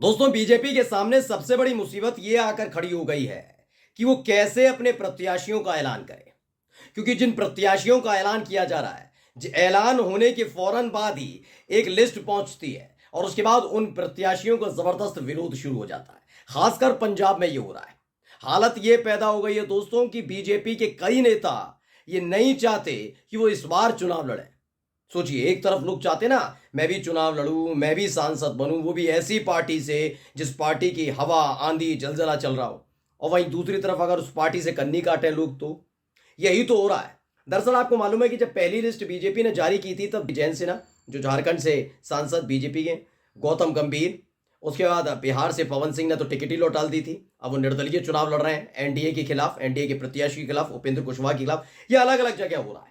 दोस्तों, बीजेपी के सामने सबसे बड़ी मुसीबत ये आकर खड़ी हो गई है कि वो कैसे अपने प्रत्याशियों का ऐलान करे। क्योंकि जिन प्रत्याशियों का ऐलान किया जा रहा है, ऐलान होने के फौरन बाद ही एक लिस्ट पहुंचती है और उसके बाद उन प्रत्याशियों का जबरदस्त विरोध शुरू हो जाता है। खासकर पंजाब में ये हो रहा है। हालत ये पैदा हो गई है दोस्तों कि बीजेपी के कई नेता ये नहीं चाहते कि वो इस बार चुनाव लड़े। सोचिए, एक तरफ लोग चाहते ना, मैं भी चुनाव लड़ूं, मैं भी सांसद बनूं, वो भी ऐसी पार्टी से जिस पार्टी की हवा आंधी जलजला चल रहा हो, और वहीं दूसरी तरफ अगर उस पार्टी से कन्नी काटें लोग, तो यही तो हो रहा है। दरअसल आपको मालूम है कि जब पहली लिस्ट बीजेपी ने जारी की थी, तब जयंत सिन्हा जो झारखंड से सांसद बीजेपी के, गौतम गंभीर, उसके बाद बिहार से पवन सिंह ने तो टिकट ही लौटा दी थी। अब वो निर्दलीय चुनाव लड़ रहे हैं एनडीए के खिलाफ, एनडीए के प्रत्याशी के खिलाफ, उपेंद्र कुशवाहा के खिलाफ। ये अलग अलग जगह हो रहा है।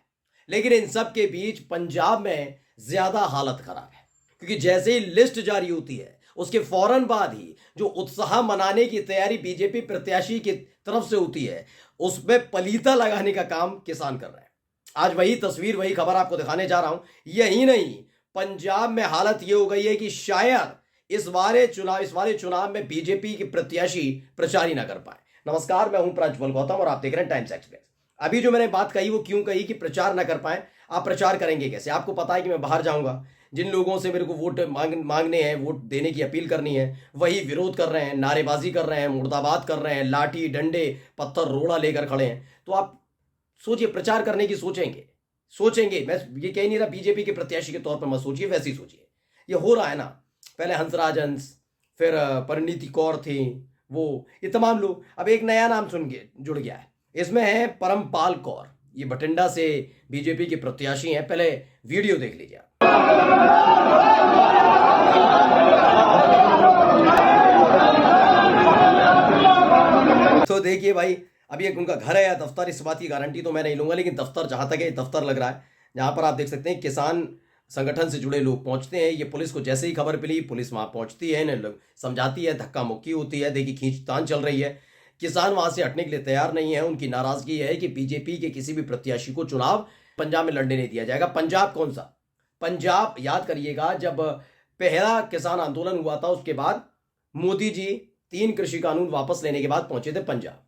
लेकिन इन सब के बीच पंजाब में ज्यादा हालत खराब है, क्योंकि जैसे ही लिस्ट जारी होती है उसके फौरन बाद ही जो उत्साह मनाने की तैयारी बीजेपी प्रत्याशी की तरफ से होती है, उसमें पलीता लगाने का काम किसान कर रहे हैं। आज वही तस्वीर, वही खबर आपको दिखाने जा रहा हूं। यही नहीं, पंजाब में हालत यह हो गई है कि शायद इस वाले चुनाव में बीजेपी के प्रत्याशी प्रचार ही ना कर पाए। नमस्कार, मैं हूं प्रज्वल गौतम और आप देख रहे हैं टाइम्स एक्सप्रेस। अभी जो मैंने बात कही वो क्यों कही कि प्रचार ना कर पाए। आप प्रचार करेंगे कैसे? आपको पता है कि मैं बाहर जाऊंगा, जिन लोगों से मेरे को वोट मांगने हैं, वोट देने की अपील करनी है, वही विरोध कर रहे हैं, नारेबाजी कर रहे हैं, मुर्दाबाद कर रहे हैं, लाठी डंडे पत्थर रोड़ा लेकर खड़े हैं। तो आप सोचिए, प्रचार करने की सोचेंगे। मैं ये कह नहीं रहा बीजेपी के प्रत्याशी के तौर पर मत सोचिए, वैसे ही सोचिए। ये हो रहा है ना, पहले हंसराज हंस, फिर परिणीति कौर थी, वो ये तमाम लोग, अब एक नया नाम सुन के जुड़ गया है। इसमें है परमपाल कौर, ये बठिंडा से बीजेपी के प्रत्याशी हैं। पहले वीडियो देख लीजिए आप। तो देखिए भाई, अभी एक उनका घर है या दफ्तर, इस बात की गारंटी तो मैं नहीं लूंगा, लेकिन दफ्तर जहां तक है दफ्तर लग रहा है, जहां पर आप देख सकते हैं किसान संगठन से जुड़े लोग पहुंचते हैं। ये पुलिस को जैसे ही खबर मिली, पुलिस वहां पहुंचती है, इन्हें समझाती है, धक्का मुक्की होती है। देखिए, खींचतान चल रही है। किसान वहां से हटने के लिए तैयार नहीं है। उनकी नाराजगी है कि बीजेपी के किसी भी प्रत्याशी को चुनाव पंजाब में लड़ने नहीं दिया जाएगा। पंजाब कौन सा? पंजाब याद करिएगा, जब पहला किसान आंदोलन हुआ था, उसके बाद मोदी जी 3 कृषि कानून वापस लेने के बाद पहुंचे थे पंजाब।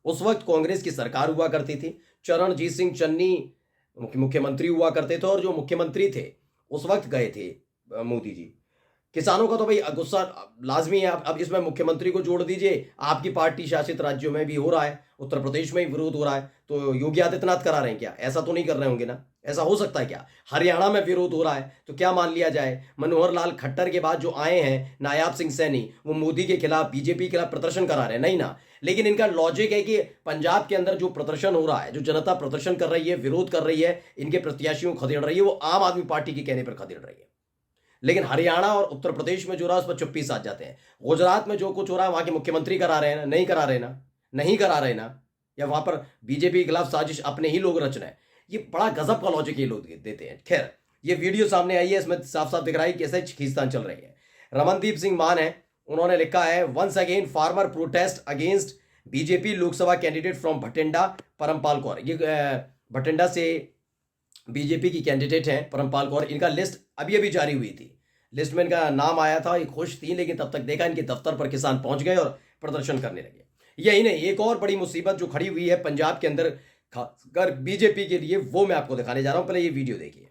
उस वक्त कांग्रेस की सरकार हुआ करती थी, चरणजीत सिंह चन्नी मुख्यमंत्री हुआ करते थे, और जो मुख्यमंत्री थे उस वक्त गए थे मोदी जी। किसानों का तो भाई गुस्सा लाजमी है। अब इसमें मुख्यमंत्री को जोड़ दीजिए, आपकी पार्टी शासित राज्यों में भी हो रहा है, उत्तर प्रदेश में ही विरोध हो रहा है, तो योगी आदित्यनाथ करा रहे हैं क्या? ऐसा तो नहीं कर रहे होंगे ना, ऐसा हो सकता है क्या? हरियाणा में विरोध हो रहा है, तो क्या मान लिया जाए मनोहर लाल खट्टर के बाद जो आए हैं नायाब सिंह सैनी, वो मोदी के खिलाफ, बीजेपी के खिलाफ प्रदर्शन करा रहे हैं? नहीं ना। लेकिन इनका लॉजिक है कि पंजाब के अंदर जो प्रदर्शन हो रहा है, जो जनता प्रदर्शन कर रही है, विरोध कर रही है, इनके प्रत्याशियों को खदेड़ रही है, वो आम आदमी पार्टी के कहने पर खदेड़ रही है। लेकिन हरियाणा और उत्तर प्रदेश में जो रहा, उस पर चुप्पी साध जाते हैं। गुजरात में जो कुछ हो रहा है, वहां के मुख्यमंत्री करा रहे हैं ना, नहीं करा रहे ना, या वहां पर बीजेपी के खिलाफ साजिश अपने ही लोग रच रहे हैं। ये बड़ा गजब का लॉजिक ये लोग देते हैं। खैर, ये वीडियो सामने आई है, इसमें साफ साफ दिख रहा है कि कैसे खींचतान चल रही है। रमनदीप सिंह मान है, उन्होंने लिखा है, once again farmer protest against BJP Lok Sabha candidate from Bathinda Parampal Kaur. ये भटिंडा से बीजेपी की कैंडिडेट हैं परमपाल कौर। इनका लिस्ट अभी अभी जारी हुई थी, लिस्ट में इनका नाम आया था, ये खुश थी, लेकिन तब तक देखा इनके दफ्तर पर किसान पहुंच गए और प्रदर्शन करने लगे। यही नहीं, एक और बड़ी मुसीबत जो खड़ी हुई है पंजाब के अंदर खासकर बीजेपी के लिए, वो मैं आपको दिखाने जा रहा हूं। पहले ये वीडियो देखिए।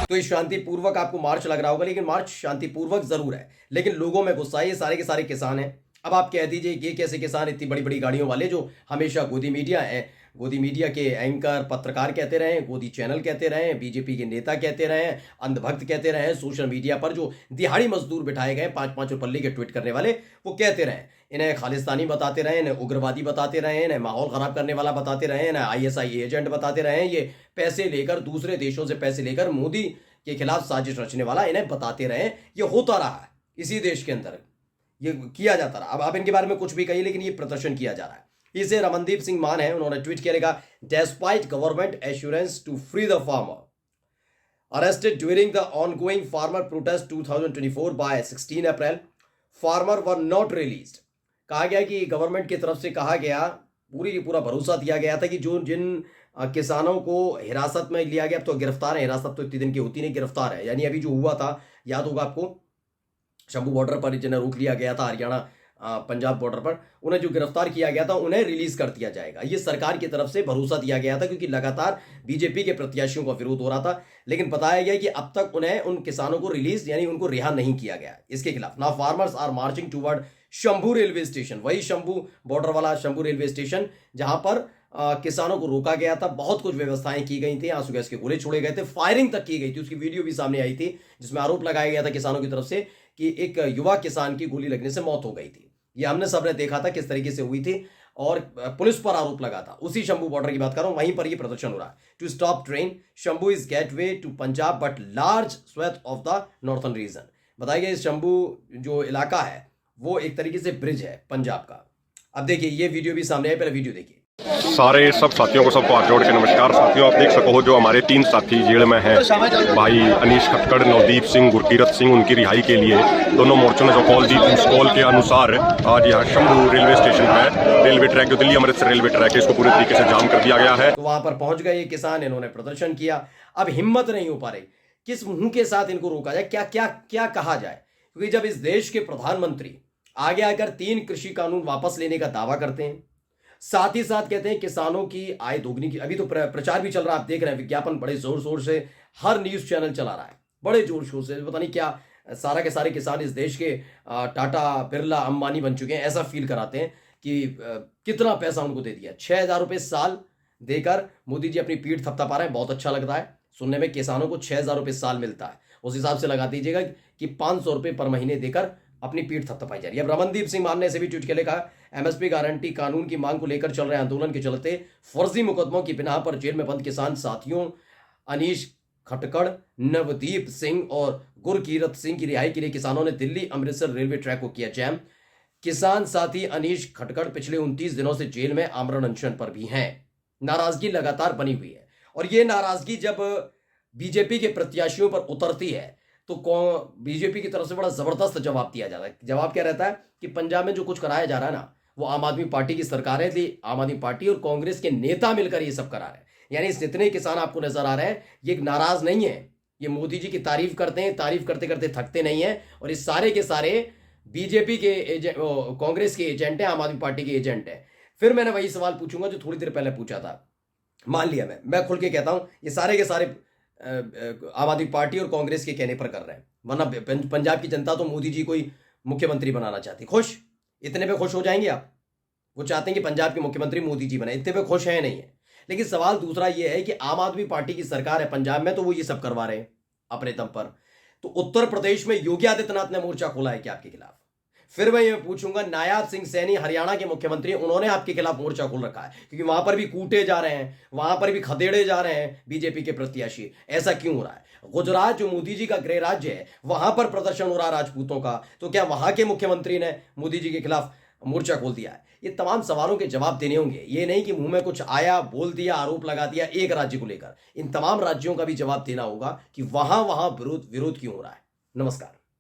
तो ये शांतिपूर्वक आपको मार्च लग रहा होगा, लेकिन मार्च शांतिपूर्वक जरूर है, लेकिन लोगों में गुस्सा है। ये सारे के सारे किसान हैं। अब आप कह दीजिए ये कैसे किसान, इतनी बड़ी बड़ी गाड़ियों वाले जो हमेशा गोदी मीडिया है गोदी मीडिया के एंकर पत्रकार कहते रहे, गोदी चैनल कहते रहे, बीजेपी के नेता कहते रहे, अंधभक्त कहते रहे, सोशल मीडिया पर जो दिहाड़ी मजदूर बिठाए गए 5-5 रुपये के ट्वीट करने वाले, वो कहते रहे, इन्हें खालिस्तानी बताते रहे, इन्हें उग्रवादी बताते रहे, इन्हें माहौल खराब करने वाला बताते रहे, इन्हें आईएसआई एजेंट बताते रहे, ये पैसे लेकर दूसरे देशों से पैसे लेकर मोदी के खिलाफ साजिश रचने वाला, इन्हें बताते रहे। ये होता रहा है इसी देश के अंदर, ये किया जाता रहा। अब आप इनके बारे में कुछ भी कहिए, लेकिन ये प्रदर्शन किया जा रहा है। इसे रमनदीप सिंह मान है, उन्होंने ट्वीट किया, लिखा, despite government assurance to free the farmer arrested during the ongoing farmer protest 2024 by 16 April farmer were not released. कहा गया कि गवर्नमेंट की तरफ से कहा गया, पूरा भरोसा दिया गया था कि जो जिन किसानों को हिरासत में लिया गया, अब तो गिरफ्तार है, हिरासत तो इतने दिन की होती नहीं, गिरफ्तार है, यानी अभी जो हुआ था, याद होगा आपको, शंभू बॉर्डर पर जिन्हें रोक लिया गया था, हरियाणा पंजाब बॉर्डर पर, उन्हें जो गिरफ्तार किया गया था उन्हें रिलीज कर दिया जाएगा। ये सरकार की तरफ से भरोसा दिया गया था, क्योंकि लगातार बीजेपी के प्रत्याशियों का विरोध हो रहा था। लेकिन बताया गया कि अब तक उन्हें, उन किसानों को रिलीज यानी उनको रिहा नहीं किया गया इसके खिलाफ। Now farmers are marching toward Shambhu railway station, वही शंभू बॉर्डर वाला शंभू रेलवे स्टेशन जहां पर किसानों को रोका गया था। बहुत कुछ व्यवस्थाएं की गई थी, आंसू गैस के गोले छोड़े गए थे, फायरिंग तक की गई थी, उसकी वीडियो भी सामने आई थी, जिसमें आरोप लगाया गया था किसानों की तरफ से कि एक युवा किसान की गोली लगने से मौत हो गई थी। ये हमने सबने देखा था किस तरीके से हुई थी, और पुलिस पर आरोप लगा था। उसी शंभू बॉर्डर की बात कर रहा हूं, वहीं पर ये प्रदर्शन हो रहा है। To stop train, Shambhu is gateway to Punjab but large swath of the northern region. बताया गया शंभू जो इलाका है वो एक तरीके से ब्रिज है पंजाब का। अब देखिए ये वीडियो भी सामने है, पहले वीडियो देखिए। सारे सब साथियों को सबको हाथ जोड़ के नमस्कार। साथियों, आप देख सको जो हमारे 3 साथी जेल में हैं, भाई अनीश खटकड़, नवदीप सिंह, गुरकीरत सिंह, उनकी रिहाई के लिए दोनों मोर्चों ने जो कॉल दी, उस कॉल के अनुसार आज यहाँ शंभू रेलवे स्टेशन पर रेलवे ट्रैक, जो दिल्ली अमृतसर रेलवे ट्रैक है, इसको पूरे तरीके से जाम कर दिया गया है। तो वहां पर पहुंच गए ये किसान, इन्होंने प्रदर्शन किया। अब हिम्मत नहीं हो पा रही किस मुंह के साथ इनको रोका जाए, क्या क्या क्या कहा जाए, क्योंकि जब इस देश के प्रधानमंत्री आगे आकर 3 कृषि कानून वापस लेने का दावा करते हैं, साथ ही साथ कहते हैं किसानों की आय दोगुनी की, अभी तो प्रचार भी चल रहा है, आप देख रहे हैं, विज्ञापन बड़े जोर शोर से हर न्यूज चैनल चला रहा है, बड़े जोर शोर से, पता नहीं क्या, सारा के सारे किसान इस देश के टाटा, बिरला, अंबानी बन चुके हैं, ऐसा फील कराते हैं कि कितना पैसा उनको दे दिया। 6,000 रुपये साल देकर मोदी जी अपनी पीठ थपथपा रहे हैं। बहुत अच्छा लगता है सुनने में, किसानों को 6,000 रुपये साल मिलता है, उस हिसाब से लगा दीजिएगा कि 500 रुपये पर महीने देकर अपनी पीठ थपथपाई जा रही है। अब रमनदीप सिंह मान ने ऐसे भी ट्वीट के कहा, एमएसपी गारंटी कानून की मांग को लेकर चल रहे आंदोलन के चलते फर्जी मुकदमों की बिना पर जेल में बंद किसान साथियों अनीश खटकड़, नवदीप सिंह और गुरकीरत सिंह की रिहाई के लिए किसानों ने दिल्ली अमृतसर रेलवे ट्रैक को किया जैम। किसान साथी अनीश खटकड़ पिछले 29 दिनों से जेल में आमरण अनशन पर भी हैं। नाराजगी लगातार बनी हुई है, और यह नाराजगी जब बीजेपी के प्रत्याशियों पर उतरती है तो बीजेपी की तरफ से बड़ा जबरदस्त जवाब दिया जाता है। जवाब क्या रहता है कि पंजाब में जो कुछ कराया जा रहा है ना, वो आम आदमी पार्टी की सरकार है, इसलिए आम आदमी पार्टी और कांग्रेस के नेता मिलकर ये सब करा रहे हैं। यानी जितने किसान आपको नजर आ रहे हैं, ये नाराज नहीं है, ये मोदी जी की तारीफ करते हैं, तारीफ करते करते थकते नहीं है, और ये सारे के सारे बीजेपी के एजेंट, कांग्रेस के एजेंट है, आम आदमी पार्टी के एजेंट है। फिर मैंने वही सवाल पूछूंगा जो थोड़ी देर पहले पूछा था, मान लिया मैं खुल के कहता हूं, ये सारे के सारे आम आदमी पार्टी और कांग्रेस के कहने पर कर रहे हैं, वरना पंजाब की जनता तो मोदी जी को ही मुख्यमंत्री बनाना चाहती। खुश, इतने पे खुश हो जाएंगे आप? वो चाहते हैं कि पंजाब के मुख्यमंत्री मोदी जी बने, इतने पे खुश है नहीं है। लेकिन सवाल दूसरा ये है कि आम आदमी पार्टी की सरकार है पंजाब में, तो वो ये सब करवा रहे हैं अपने दम पर। तो उत्तर प्रदेश में योगी आदित्यनाथ ने मोर्चा खोला है क्या आपके खिलाफ? फिर मैं ये पूछूंगा, नायाब सिंह सैनी हरियाणा के मुख्यमंत्री, उन्होंने आपके खिलाफ मोर्चा खोल रखा है, क्योंकि वहां पर भी कूटे जा रहे हैं, वहां पर भी खदेड़े जा रहे हैं बीजेपी के प्रत्याशी। ऐसा क्यों हो रहा है? गुजरात जो मोदी जी का गृह राज्य है, वहां पर प्रदर्शन हो रहा है राजपूतों का, तो क्या वहां के मुख्यमंत्री ने मोदी जी के खिलाफ मोर्चा खोल दिया है? ये तमाम सवालों के जवाब देने होंगे, ये नहीं कि मुंह में कुछ आया, बोल दिया, आरोप लगा दिया एक राज्य को लेकर। इन तमाम राज्यों का भी जवाब देना होगा कि वहां विरोध क्यों हो रहा है। नमस्कार।